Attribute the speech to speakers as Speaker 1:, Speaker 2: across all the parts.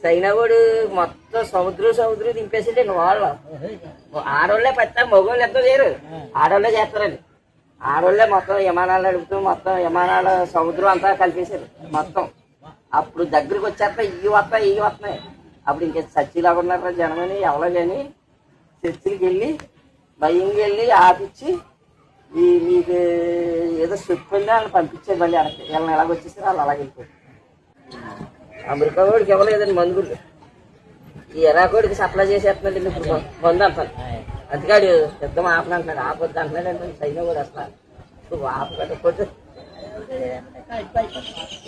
Speaker 1: సైనవుడు మొత్తం సముద్రం దింపేసాడండి వాళ్ళు. ఆడోళ్లే పెద్ద మగోళ్ళు ఎంతో లేరు, ఆడోళ్లే చేస్తారండి. ఆడోళ్లే మొత్తం విమానాలు నడుపుతూ మొత్తం విమానాల సముద్రం అంతా కలిపేశారు మొత్తం. అప్పుడు దగ్గరికి వచ్చేస్తా ఇవి వస్తున్నాయి. అప్పుడు ఇంక చర్చిలాగా ఉన్నారా జనమని ఎవరో కానీ చర్చికి వెళ్ళి భయంగా వెళ్ళి ఆపిచ్చి మీకు ఏదో చెప్పింది వాళ్ళని పంపించారు. మళ్ళీ అడగ వీళ్ళని ఎలాగ వచ్చేసారు వాళ్ళు అలాగ వెళ్ళిపోయారు. అమెరికా వాడికి ఇవ్వలేదండి మందులు, ఈ ఎరాకోడికి సప్లై చేసేస్తున్నాడు. ఇప్పుడు మందు అంటాను అందుకాడు యుద్ధం ఆపని అంటున్నాడు. ఆపొద్దు అంటున్నాడు. సైనా కూడా వస్తున్నాడు ఆపకపోతే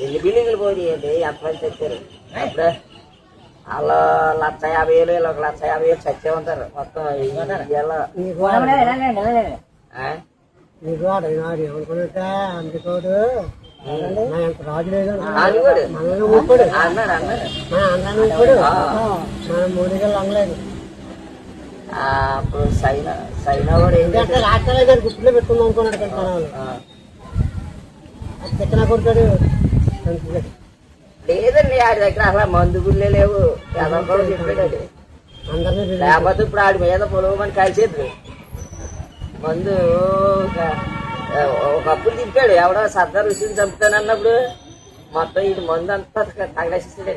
Speaker 1: ఎన్ని బిల్డింగ్లు పోయాయండి, ఎంతమంది చచ్చారు. అప్పుడు వాళ్ళు 1,50,000 వీళ్ళు 1,50,000 చచ్చే ఉంటారు మొత్తం.
Speaker 2: రాజు లేదు మూడుగలు అనలేదు.
Speaker 1: అప్పుడు సైనా కూడా
Speaker 2: రాష్ట్రాలే గారు గుర్తులో పెట్టుకుందాం అనుకున్నాడు. కానీ చెక్కన కొడతాడు
Speaker 1: లేదండి. ఆడి దగ్గర అసలు మందు గుళ్ళే లేవు. కూడా చెప్పాడు
Speaker 2: అందరినీ.
Speaker 1: లేకపోతే ఇప్పుడు ఆడి మీద పొలవమని కలిసేది మందు. ఒకప్పుడు తిప్పాడు ఎవడో సర్దార్ ఋషిని చంపుతానన్నప్పుడు మొత్తం ఇది మందు అంతా తగలేసేసాడండి.